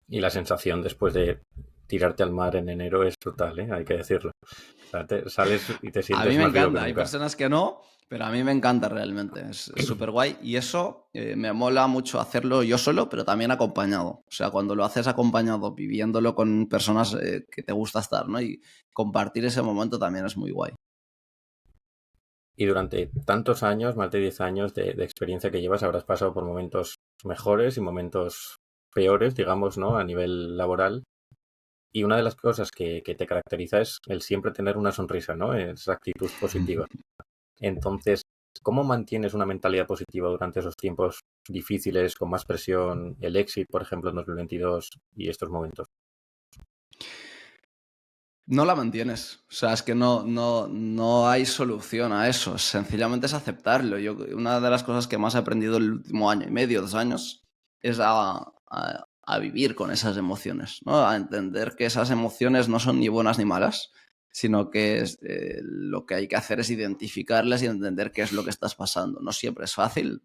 Y la sensación después de tirarte al mar en enero es brutal, ¿eh? Hay que decirlo. O sea, sales y te A mí sientes me más vivo que encanta, hay nunca. personas que no, pero a mí me encanta realmente, es súper guay y eso me mola mucho hacerlo yo solo, pero también acompañado. O sea, cuando lo haces acompañado, viviéndolo con personas que te gusta estar, ¿no? Y compartir ese momento también es muy guay. Y durante tantos años, más de 10 años de experiencia que llevas, habrás pasado por momentos mejores y momentos peores, digamos, ¿no? A nivel laboral. Y una de las cosas que te caracteriza es el siempre tener una sonrisa, ¿no? Esa actitud positiva. Entonces, ¿cómo mantienes una mentalidad positiva durante esos tiempos difíciles, con más presión, el éxito, por ejemplo, en 2022 y estos momentos? No la mantienes. O sea, es que no hay solución a eso. Sencillamente es aceptarlo. Una de las cosas que más he aprendido el último año y medio, 2 años, es a vivir con esas emociones, ¿no? A entender que esas emociones no son ni buenas ni malas, sino que lo que hay que hacer es identificarlas y entender qué es lo que estás pasando. No siempre es fácil.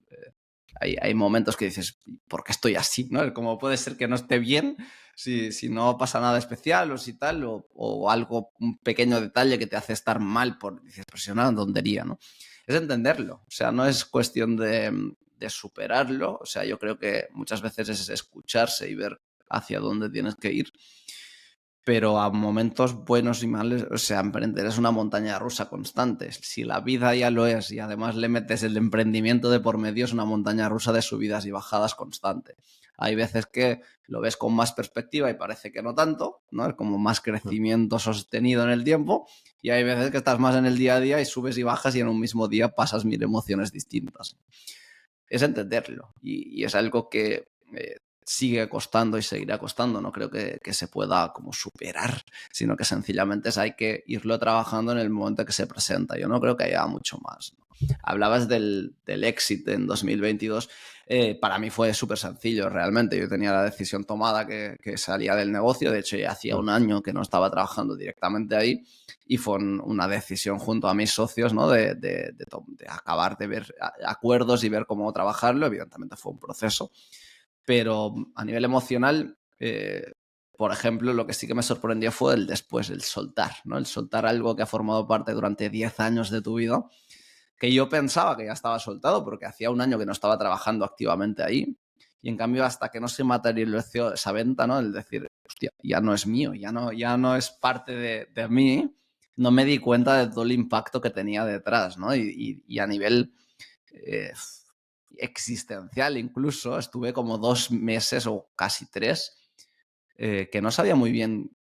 Hay momentos que dices, ¿por qué estoy así? ¿No? ¿Cómo puede ser que no esté bien si no pasa nada especial o si tal, o algo, un pequeño detalle que te hace estar mal por, dices, pero si es una tontería, ¿no? Es entenderlo, o sea, no es cuestión de superarlo, o sea, yo creo que muchas veces es escucharse y ver hacia dónde tienes que ir, pero a momentos buenos y malos, o sea, emprender es una montaña rusa constante. Si la vida ya lo es y además le metes el emprendimiento de por medio, es una montaña rusa de subidas y bajadas constante. Hay veces que lo ves con más perspectiva y parece que no tanto, ¿no? Es como más crecimiento sostenido en el tiempo, y hay veces que estás más en el día a día y subes y bajas y en un mismo día pasas mil emociones distintas. Es entenderlo y es algo que sigue costando y seguirá costando. No creo que se pueda como superar, sino que sencillamente hay que irlo trabajando en el momento que se presenta. Yo no creo que haya mucho más, ¿no? Hablabas del éxito en 2022. Para mí fue súper sencillo, realmente. Yo tenía la decisión tomada que salía del negocio. De hecho, ya hacía un año que no estaba trabajando directamente ahí y fue una decisión junto a mis socios, ¿no? De acabar de ver acuerdos y ver cómo trabajarlo. Evidentemente fue un proceso, pero a nivel emocional, por ejemplo, lo que sí que me sorprendió fue el después, el soltar, ¿no? El soltar algo que ha formado parte durante 10 años de tu vida, que yo pensaba que ya estaba soltado porque hacía un año que no estaba trabajando activamente ahí. Y en cambio, hasta que no se materializó esa venta, ¿no? El decir, hostia, ya no es mío, ya no es parte de mí, no me di cuenta de todo el impacto que tenía detrás, ¿no? Y a nivel eh, existencial incluso, estuve como 2 meses o casi 3 que no sabía muy bien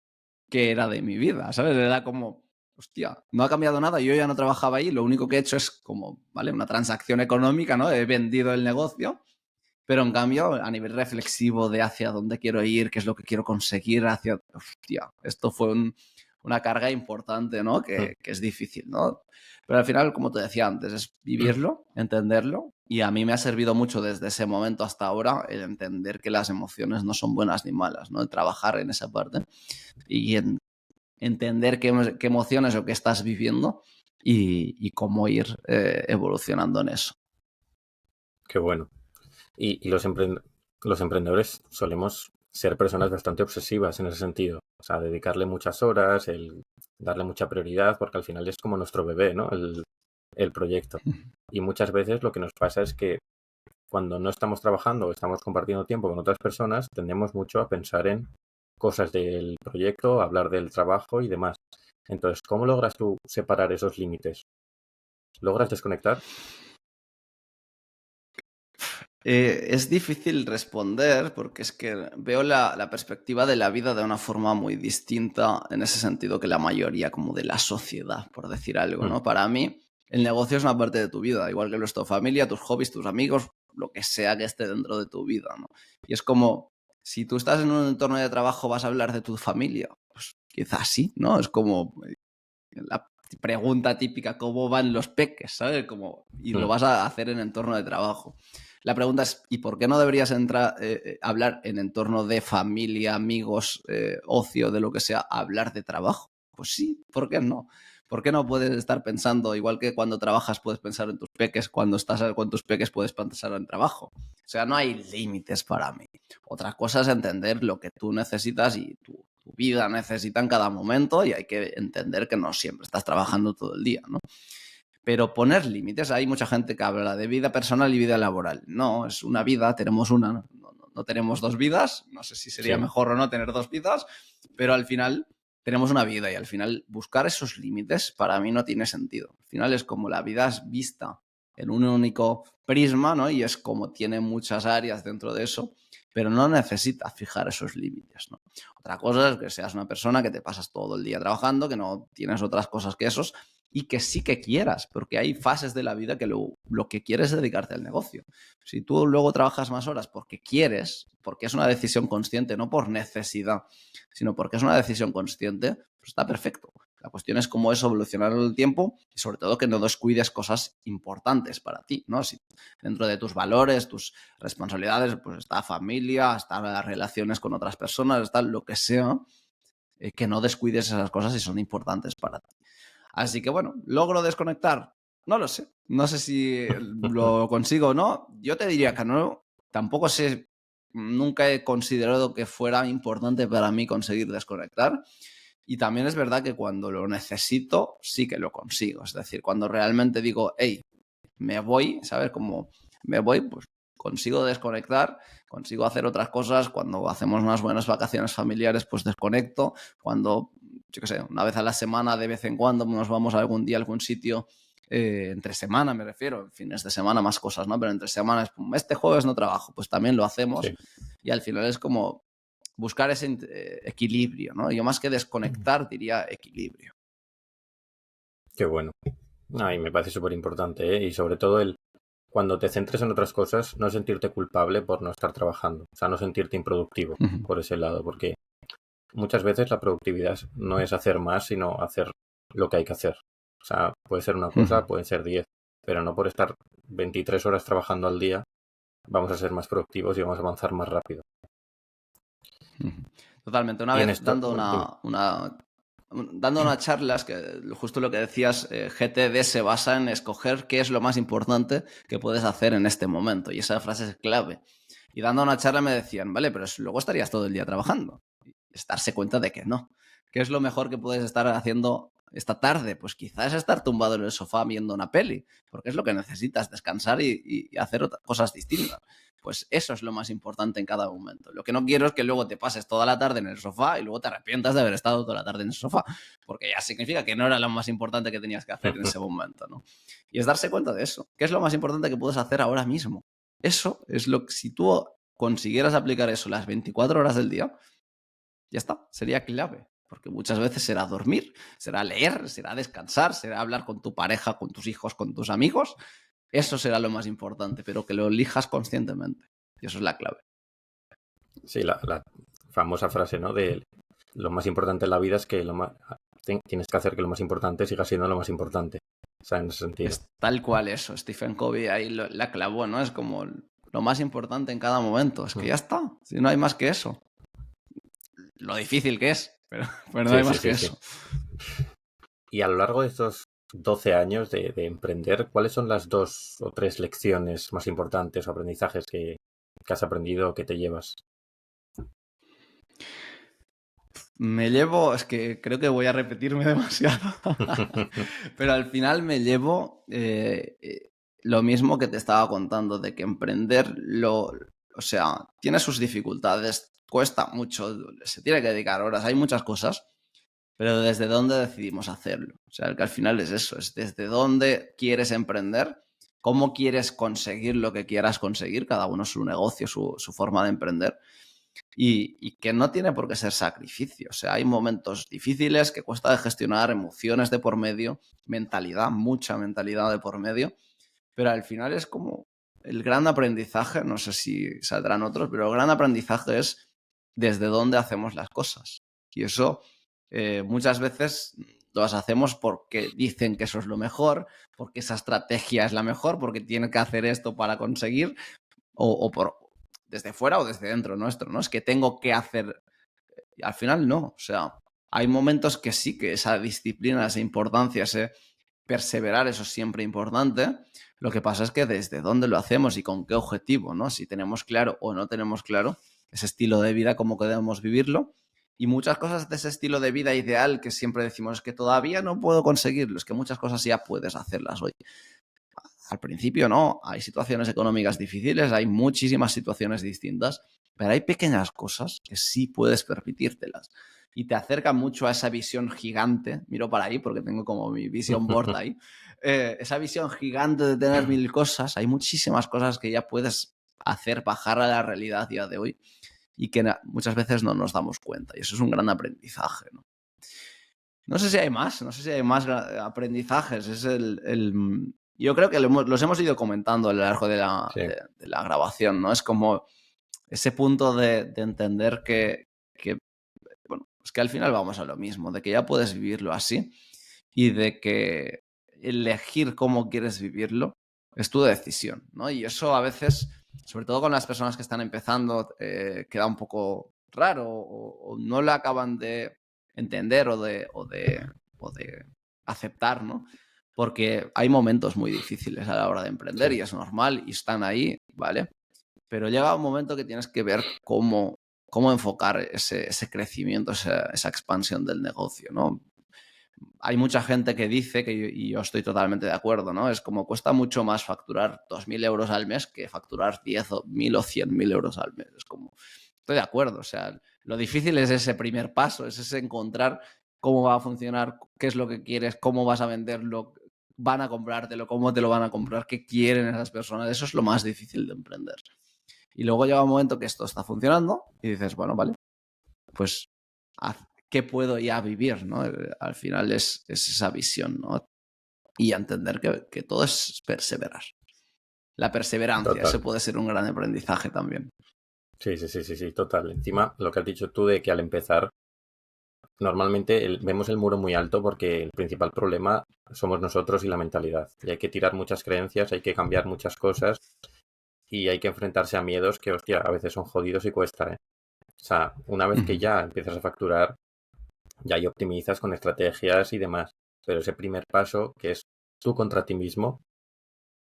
qué era de mi vida, ¿sabes? Era como, hostia, no ha cambiado nada, yo ya no trabajaba ahí, lo único que he hecho es como, ¿vale? Una transacción económica, ¿no? He vendido el negocio, pero en cambio, a nivel reflexivo de hacia dónde quiero ir, qué es lo que quiero conseguir, hostia, esto fue una carga importante, ¿no? Que es difícil, ¿no? Pero al final, como te decía antes, es vivirlo, entenderlo, y a mí me ha servido mucho desde ese momento hasta ahora el entender que las emociones no son buenas ni malas, ¿no? El trabajar en esa parte y entender qué emociones o qué estás viviendo y cómo ir evolucionando en eso. Qué bueno. Y los emprendedores solemos ser personas bastante obsesivas en ese sentido. O sea, dedicarle muchas horas, el darle mucha prioridad, porque al final es como nuestro bebé, ¿no? El proyecto. Y muchas veces lo que nos pasa es que cuando no estamos trabajando o estamos compartiendo tiempo con otras personas, tendemos mucho a pensar en cosas del proyecto, hablar del trabajo y demás. Entonces, ¿cómo logras tú separar esos límites? ¿Logras desconectar? Es difícil responder porque es que veo la perspectiva de la vida de una forma muy distinta en ese sentido que la mayoría como de la sociedad, por decir algo, Mm, ¿no? Para mí, el negocio es una parte de tu vida, igual que lo es tu familia, tus hobbies, tus amigos, lo que sea que esté dentro de tu vida, ¿no? Y es como, si tú estás en un entorno de trabajo, ¿vas a hablar de tu familia? Pues quizás sí, ¿no? Es como la pregunta típica, ¿cómo van los peques? ¿Sabes? Como, y lo mm, vas a hacer en entorno de trabajo. La pregunta es, ¿y por qué no deberías hablar en entorno de familia, amigos, ocio, de lo que sea, hablar de trabajo? Pues sí, ¿por qué no? ¿Por qué no puedes estar pensando, igual que cuando trabajas puedes pensar en tus peques, cuando estás con tus peques puedes pensar en trabajo? O sea, no hay límites para mí. Otra cosa es entender lo que tú necesitas y tu vida necesita en cada momento, y hay que entender que no siempre estás trabajando todo el día, ¿no? Pero poner límites, hay mucha gente que habla de vida personal y vida laboral. No, es una vida, tenemos una, no tenemos dos vidas. No sé si sería sí, mejor o no tener dos vidas, pero al final tenemos una vida y al final buscar esos límites para mí no tiene sentido. Al final es como la vida es vista en un único prisma, ¿no? Y es como tiene muchas áreas dentro de eso, pero no necesita fijar esos límites, ¿no? Otra cosa es que seas una persona que te pasas todo el día trabajando, que no tienes otras cosas que esos, y que sí que quieras, porque hay fases de la vida que lo que quieres es dedicarte al negocio. Si tú luego trabajas más horas porque quieres, porque es una decisión consciente, no por necesidad, sino porque es una decisión consciente, Pues está perfecto. La cuestión es cómo eso evolucionar en el tiempo y sobre todo que no descuides cosas importantes para ti, ¿no? Si dentro de tus valores, tus responsabilidades, pues está familia, está las relaciones con otras personas, está lo que sea, que no descuides esas cosas si son importantes para ti. Así que bueno, ¿logro desconectar? No lo sé. No sé si lo consigo o no. Yo te diría que no. Tampoco sé, nunca he considerado que fuera importante para mí conseguir desconectar. Y también es verdad que cuando lo necesito, sí que lo consigo. Es decir, cuando realmente digo, hey, me voy, ¿sabes? Como me voy, pues consigo desconectar, consigo hacer otras cosas. Cuando hacemos unas buenas vacaciones familiares, pues desconecto. Cuando, yo qué sé, una vez a la semana, de vez en cuando, nos vamos algún día a algún sitio, entre semana me refiero, fines de semana más cosas, ¿no? Pero entre semanas, este jueves no trabajo, pues también lo hacemos. Sí, Y al final es como buscar ese equilibrio, ¿no? Yo más que desconectar diría equilibrio. qué bueno. Y me parece súper importante, ¿eh? Y sobre todo cuando te centres en otras cosas, no sentirte culpable por no estar trabajando. O sea, no sentirte improductivo Ujú, por ese lado, porque muchas veces la productividad no es hacer más, sino hacer lo que hay que hacer. O sea, puede ser una ujú, cosa, pueden ser 10, pero no por estar 23 horas trabajando al día vamos a ser más productivos y vamos a avanzar más rápido. ujú. Totalmente. Una Y en vez esto, bueno, dime. dando una charla, es que justo lo que decías, GTD se basa en escoger qué es lo más importante que puedes hacer en este momento. Y esa frase es clave. Y dando una charla me decían, vale, pero luego estarías todo el día trabajando. Y es darse cuenta de que no. ¿Qué es lo mejor que puedes estar haciendo esta tarde? Pues quizás estar tumbado en el sofá viendo una peli, porque es lo que necesitas, descansar y hacer cosas distintas. Pues eso es lo más importante en cada momento. Lo que no quiero es que luego te pases toda la tarde en el sofá y luego te arrepientas de haber estado toda la tarde en el sofá, porque ya significa que no era lo más importante que tenías que hacer en ese momento, ¿no? Y es darse cuenta de eso. ¿Qué es lo más importante que puedes hacer ahora mismo? Eso es lo que, si tú consiguieras aplicar eso las 24 horas del día, ya está, sería clave. Porque muchas veces será dormir, será leer, será descansar, será hablar con tu pareja, con tus hijos, con tus amigos. Eso será lo más importante, pero que lo elijas conscientemente. Y eso es la clave. Sí, la famosa frase, ¿no? De lo más importante en la vida es que tienes que hacer que lo más importante siga siendo lo más importante. O sea, en ese sentido. Es tal cual eso. Stephen Covey ahí la clavó, ¿no? Es como lo más importante en cada momento. Es que ya está. Si no hay más que eso. Lo difícil que es, pero no hay Sí, sí, más que sí, sí. eso. Y a lo largo de estos 12 años de emprender, ¿cuáles son las 2 o 3 lecciones más importantes o aprendizajes que has aprendido o que te llevas? Me llevo, es que creo que voy a repetirme demasiado, pero al final me llevo lo mismo que te estaba contando, de que emprender, o sea, tiene sus dificultades, cuesta mucho, se tiene que dedicar horas, hay muchas cosas, pero desde dónde decidimos hacerlo. O sea, que al final es eso, es desde dónde quieres emprender, cómo quieres conseguir lo que quieras conseguir, cada uno su negocio, su forma de emprender. Y que no tiene por qué ser sacrificio. O sea, hay momentos difíciles que cuesta de gestionar, emociones de por medio, mentalidad, mucha mentalidad de por medio, pero al final es como el gran aprendizaje, no sé si saldrán otros, pero el gran aprendizaje es desde dónde hacemos las cosas. Y eso muchas veces las hacemos porque dicen que eso es lo mejor, porque esa estrategia es la mejor, porque tienen que hacer esto para conseguir, o por desde fuera o desde dentro nuestro, ¿no? Es que tengo que hacer. Y al final no. O sea, hay momentos que sí, que esa disciplina, esa importancia, ese perseverar, eso es siempre importante. Lo que pasa es que desde dónde lo hacemos y con qué objetivo, ¿no? Si tenemos claro o no tenemos claro ese estilo de vida, cómo debemos vivirlo. Y muchas cosas de ese estilo de vida ideal que siempre decimos es que todavía no puedo conseguirlo, es que muchas cosas ya puedes hacerlas hoy. Al principio no, hay situaciones económicas difíciles, hay muchísimas situaciones distintas, pero hay pequeñas cosas que sí puedes permitírtelas y te acercan mucho a esa visión gigante. Miro para ahí porque tengo como mi vision board ahí. Esa visión gigante de tener mil cosas, hay muchísimas cosas que ya puedes hacer bajar a la realidad a día de hoy y que muchas veces no nos damos cuenta y eso es un gran aprendizaje, ¿no? No sé si hay más, no sé si hay más aprendizajes. Es yo creo que los hemos ido comentando a lo largo de Sí, de la grabación, ¿no? Es como ese punto de entender que, bueno, Pues que al final vamos a lo mismo, de que ya puedes vivirlo así y de que elegir cómo quieres vivirlo es tu decisión, ¿no? Y eso a veces, sobre todo con las personas que están empezando, queda un poco raro o no lo acaban de entender o de aceptar, ¿no? Porque hay momentos muy difíciles a la hora de emprender Sí, y es normal y están ahí, ¿vale? Pero llega un momento que tienes que ver cómo enfocar ese crecimiento, esa expansión del negocio, ¿no? Hay mucha gente que dice, y yo estoy totalmente de acuerdo, ¿no? Es como cuesta mucho más facturar 2.000 euros al mes que facturar 10.000 o 100.000 euros al mes. Es como, estoy de acuerdo, o sea, lo difícil es ese primer paso, es ese encontrar cómo va a funcionar, qué es lo que quieres, cómo vas a venderlo, van a comprártelo, cómo te lo van a comprar, qué quieren esas personas. Eso es lo más difícil de emprender. Y luego llega un momento que esto está funcionando y dices, bueno, vale, pues ¿qué puedo ya vivir? ¿No? Al final es esa visión, ¿no? Y entender que todo es perseverar. La perseverancia, ese total. puede ser un gran aprendizaje también. Sí, sí, sí, sí, sí, total. Encima, lo que has dicho tú de que al empezar, normalmente vemos el muro muy alto porque el principal problema somos nosotros y la mentalidad. Y hay que tirar muchas creencias, hay que cambiar muchas cosas y hay que enfrentarse a miedos que, hostia, a veces son jodidos y cuesta, ¿eh? O sea, una vez que Ujú. ya empiezas a facturar, ya ahí optimizas con estrategias y demás. Pero ese primer paso, que es tú contra ti mismo,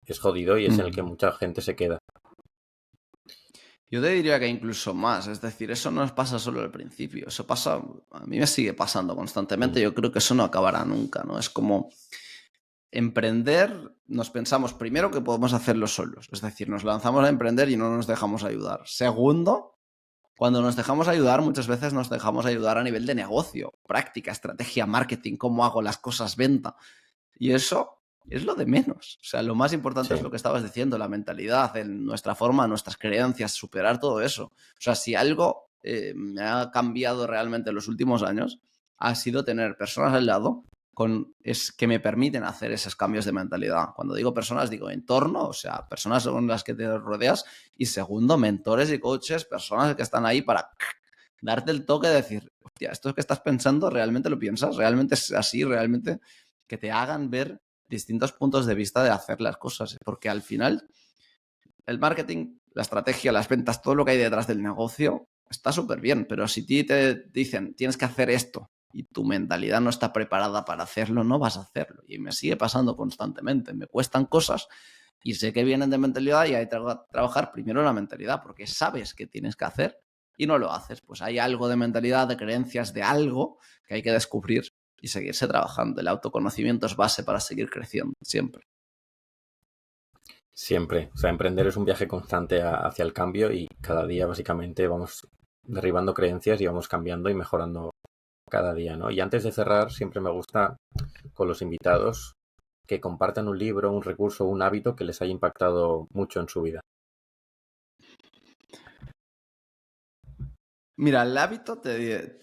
es jodido y es en el que Ujú. mucha gente se queda. Yo te diría que incluso más, es decir, eso no nos pasa solo al principio, eso pasa, a mí me sigue pasando Mm. constantemente, yo creo que eso no acabará nunca, ¿no? Es como emprender, nos pensamos primero que podemos hacerlo solos, es decir, nos lanzamos a emprender y no nos dejamos ayudar. Segundo, cuando nos dejamos ayudar, muchas veces nos dejamos ayudar a nivel de negocio, práctica, estrategia, marketing, cómo hago las cosas, venta. Y eso es lo de menos. O sea, lo más importante Sí, es lo que estabas diciendo, la mentalidad, nuestra forma, nuestras creencias, superar todo eso. O sea, si algo me ha cambiado realmente en los últimos años, ha sido tener personas al lado que me permiten hacer esos cambios de mentalidad. Cuando digo personas, digo entorno, o sea, personas con las que te rodeas y segundo, mentores y coaches, personas que están ahí para darte el toque de decir, hostia, esto que estás pensando, ¿realmente lo piensas? ¿Realmente es así? ¿Realmente? Que te hagan ver distintos puntos de vista de hacer las cosas. Porque al final, el marketing, la estrategia, las ventas, todo lo que hay detrás del negocio está súper bien. Pero si te dicen, tienes que hacer esto y tu mentalidad no está preparada para hacerlo, no vas a hacerlo. Y me sigue pasando constantemente. Me cuestan cosas y sé que vienen de mentalidad y hay que trabajar primero la mentalidad porque sabes que tienes que hacer y no lo haces. Pues hay algo de mentalidad, de creencias, de algo que hay que descubrir y seguirse trabajando. El autoconocimiento es base para seguir creciendo siempre. siempre. O sea, emprender es un viaje constante hacia el cambio y cada día básicamente vamos derribando creencias y vamos cambiando y mejorando cada día, ¿no? Y antes de cerrar, siempre me gusta con los invitados que compartan un libro, un recurso, un hábito que les haya impactado mucho en su vida. Mira, el hábito te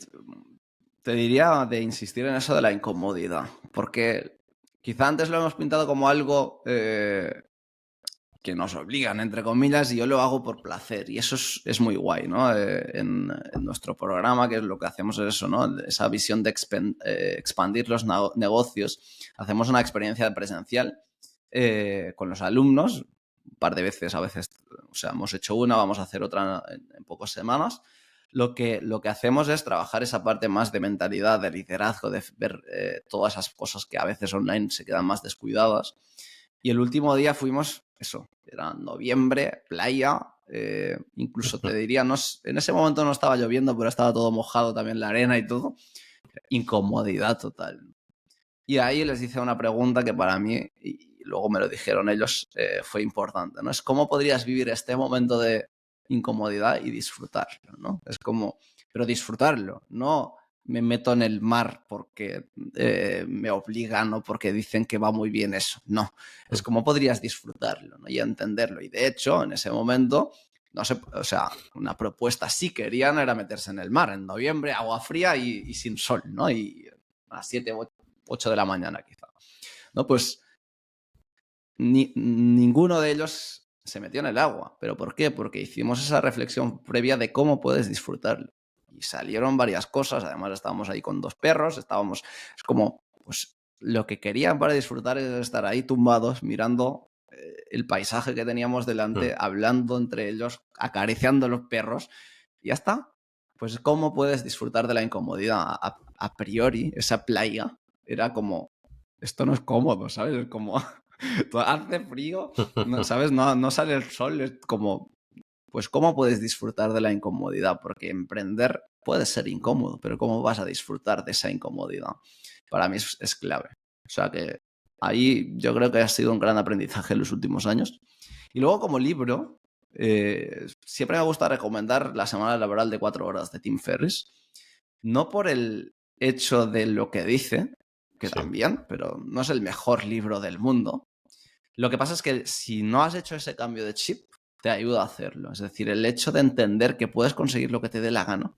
diría de insistir en eso de la incomodidad, porque quizá antes lo hemos pintado como algo que nos obligan, entre comillas, y yo lo hago por placer. Y eso es muy guay, ¿no? En nuestro programa, que es lo que hacemos es eso, ¿no? Esa visión de expandir los negocios. Hacemos una experiencia presencial con los alumnos, un par de veces, a veces, o sea, hemos hecho una, vamos a hacer otra en pocas semanas. Lo que hacemos es trabajar esa parte más de mentalidad, de liderazgo, de ver todas esas cosas que a veces online se quedan más descuidadas. Y el último día fuimos, eso, era noviembre, playa, incluso te diría, no, en ese momento no estaba lloviendo, pero estaba todo mojado también la arena y todo. Incomodidad total. Y ahí les hice una pregunta que para mí, y luego me lo dijeron ellos, fue importante, ¿no? Es cómo podrías vivir este momento de incomodidad y disfrutarlo, ¿no? Es como, pero disfrutarlo, no me meto en el mar porque me obligan o porque dicen que va muy bien eso, no, es cómo podrías disfrutarlo, ¿no? Y entenderlo. Y de hecho, en ese momento, no sé, o sea, una propuesta sí querían era meterse en el mar en noviembre, agua fría y sin sol, ¿no? Y a las 7 8 de la mañana quizá. ¿No? Pues ninguno de ellos se metió en el agua. ¿Pero por qué? Porque hicimos esa reflexión previa de cómo puedes disfrutarlo. y salieron varias cosas. Además, estábamos ahí con 2 perros, es como, pues lo que querían para disfrutar es estar ahí tumbados mirando el paisaje que teníamos Mm. delante, hablando entre ellos, acariciando a los perros, y ya está. Pues cómo puedes disfrutar de la incomodidad. A priori, esa playa era como, esto no es cómodo, ¿sabes? Es como, hace frío, no, ¿sabes? No, no sale el sol, es como, pues cómo puedes disfrutar de la incomodidad, porque emprender puede ser incómodo, pero cómo vas a disfrutar de esa incomodidad. Para mí es clave. O sea que ahí yo creo que ha sido un gran aprendizaje en los últimos años. Y luego como libro, siempre me gusta recomendar La semana laboral de 4 horas de Tim Ferriss, no por el hecho de lo que dice, que Sí, también, pero no es el mejor libro del mundo. Lo que pasa es que si no has hecho ese cambio de chip, te ayuda a hacerlo. Es decir, el hecho de entender que puedes conseguir lo que te dé la gana,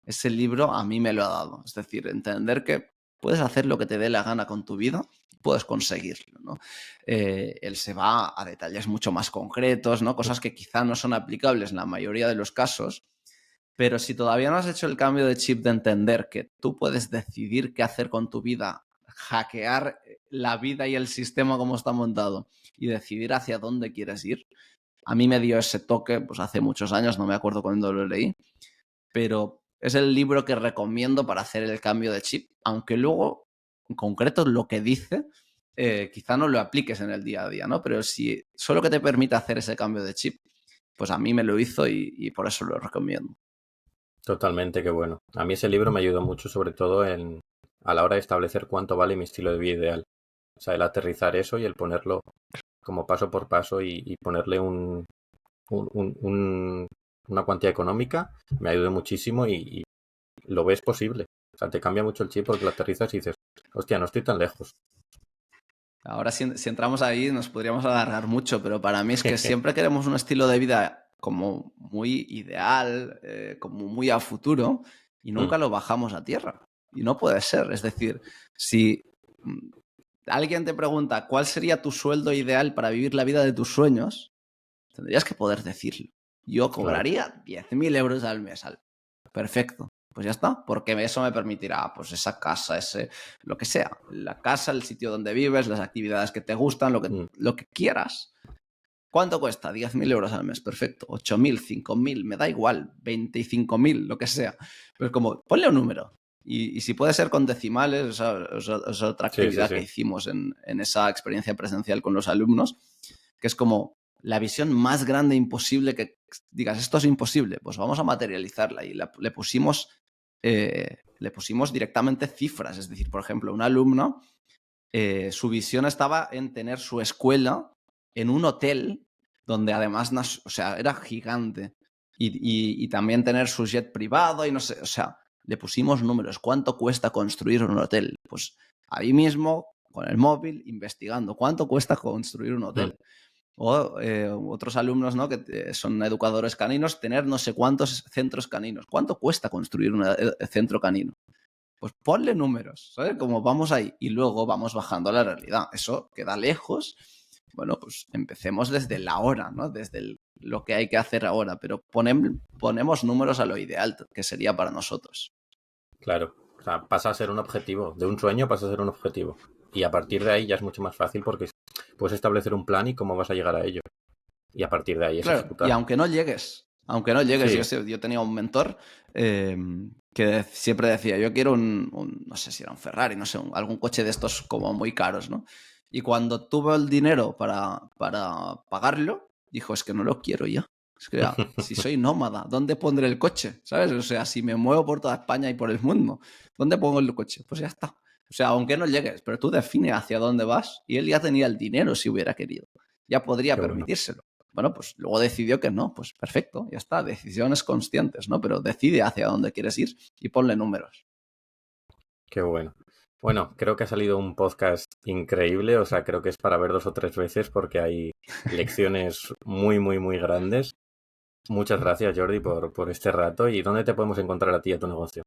ese libro a mí me lo ha dado. Es decir, entender que puedes hacer lo que te dé la gana con tu vida, puedes conseguirlo, ¿no? Él se va a detalles mucho más concretos, ¿no? Cosas que quizá no son aplicables en la mayoría de los casos, pero si todavía no has hecho el cambio de chip de entender que tú puedes decidir qué hacer con tu vida, hackear la vida y el sistema como está montado y decidir hacia dónde quieres ir, a mí me dio ese toque pues hace muchos años, no me acuerdo cuándo lo leí, pero es el libro que recomiendo para hacer el cambio de chip, aunque luego, en concreto, lo que dice, quizá no lo apliques en el día a día, ¿no? Pero si solo que te permite hacer ese cambio de chip, pues a mí me lo hizo y por eso lo recomiendo. totalmente, qué bueno. A mí ese libro me ayudó mucho, sobre todo a la hora de establecer cuánto vale mi estilo de vida ideal. O sea, el aterrizar eso y el ponerlo como paso por paso y ponerle una cuantía económica me ayudó muchísimo y lo ves posible. O sea, te cambia mucho el chip porque lo aterrizas y dices, hostia, no estoy tan lejos. Ahora, si entramos ahí, nos podríamos alargar mucho, pero para mí es que siempre queremos un estilo de vida como muy ideal, como muy a futuro, y Mm, nunca lo bajamos a tierra. Y no puede ser. Es decir, si mm, alguien te pregunta cuál sería tu sueldo ideal para vivir la vida de tus sueños, tendrías que poder decirlo. Yo claro. cobraría 10.000 euros al mes. Perfecto. Pues ya está, porque eso me permitirá, pues esa casa, lo que sea, la casa, el sitio donde vives, las actividades que te gustan, Mm, lo que quieras. ¿Cuánto cuesta? 10.000 euros al mes, perfecto. 8.000, 5.000, me da igual, 25.000, lo que sea. Pero es como, ponle un número. Y si puede ser con decimales, esa otra sí, sí, actividad que sí. hicimos en esa experiencia presencial con los alumnos, que es como la visión más grande imposible que digas, esto es imposible, pues vamos a materializarla. Y le pusimos directamente cifras. Es decir, por ejemplo, un alumno, su visión estaba en tener su escuela en un hotel donde además, o sea, era gigante. Y también tener su jet privado y no sé, o sea, le pusimos números. ¿Cuánto cuesta construir un hotel? Pues ahí mismo, con el móvil, investigando. ¿Cuánto cuesta construir un Mm, hotel? O otros alumnos, ¿no? Que son educadores caninos, tener no sé cuántos centros caninos. ¿Cuánto cuesta construir un centro canino? Pues ponle números, ¿sabes? Como vamos ahí y luego vamos bajando a la realidad. Eso queda lejos. Bueno, pues empecemos desde la hora, ¿no? Desde lo que hay que hacer ahora, pero ponemos números a lo ideal que sería para nosotros. claro. O sea, pasa a ser un objetivo. De un sueño pasa a ser un objetivo. Y a partir de ahí ya es mucho más fácil porque puedes establecer un plan y cómo vas a llegar a ello. Y a partir de ahí es Claro, y ejecutar. aunque no llegues, Sí, yo tenía un mentor eh, que siempre decía, yo quiero no sé si era un Ferrari, no sé, algún coche de estos como muy caros, ¿no? Y cuando tuvo el dinero para pagarlo, dijo, es que no lo quiero ya. Es que ya, si soy nómada, ¿dónde pondré el coche? ¿Sabes? O sea, si me muevo por toda España y por el mundo, ¿dónde pongo el coche? Pues ya está. O sea, aunque no llegues, pero tú define hacia dónde vas y él ya tenía el dinero si hubiera querido. Ya podría qué bueno. permitírselo. Bueno, pues luego decidió que no, pues perfecto, ya está, decisiones conscientes, ¿no? Pero decide hacia dónde quieres ir y ponle números. Qué bueno. Bueno, creo que ha salido un podcast increíble. O sea, creo que es para ver 2 o 3 veces porque hay lecciones muy, muy, muy grandes. Muchas gracias, Jordi, por este rato. ¿Y dónde te podemos encontrar a ti y a tu negocio?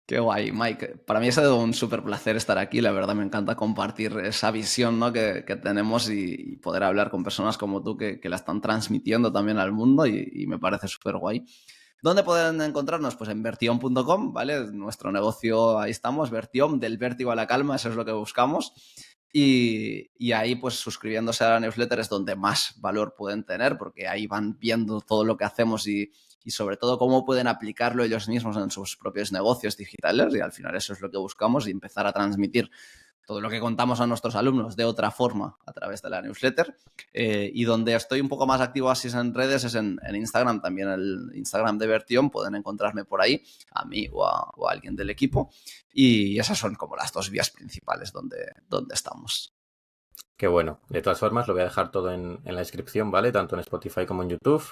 Qué guay, Mike. Para mí ha sido un súper placer estar aquí. La verdad me encanta compartir esa visión, ¿no? que tenemos y poder hablar con personas como tú que la están transmitiendo también al mundo y me parece súper guay. ¿Dónde pueden encontrarnos? Pues en vertion.com, ¿vale? Nuestro negocio, ahí estamos, Vertion, del vértigo a la calma, eso es lo que buscamos. Y ahí, pues suscribiéndose a la newsletter es donde más valor pueden tener, porque ahí van viendo todo lo que hacemos y sobre todo cómo pueden aplicarlo ellos mismos en sus propios negocios digitales. Y al final eso es lo que buscamos y empezar a transmitir todo lo que contamos a nuestros alumnos de otra forma a través de la newsletter. Y donde estoy un poco más activo así en redes es en Instagram, también el Instagram de Vertion, pueden encontrarme por ahí, a mí o a alguien del equipo. Y esas son como las dos vías principales donde estamos. Qué bueno. De todas formas, lo voy a dejar todo en la descripción, ¿vale? Tanto en Spotify como en YouTube.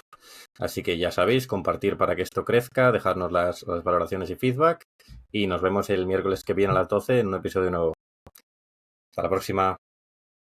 Así que ya sabéis, compartir para que esto crezca, dejarnos las valoraciones y feedback. Y nos vemos el miércoles que viene a las 12 en un episodio nuevo. Hasta la próxima.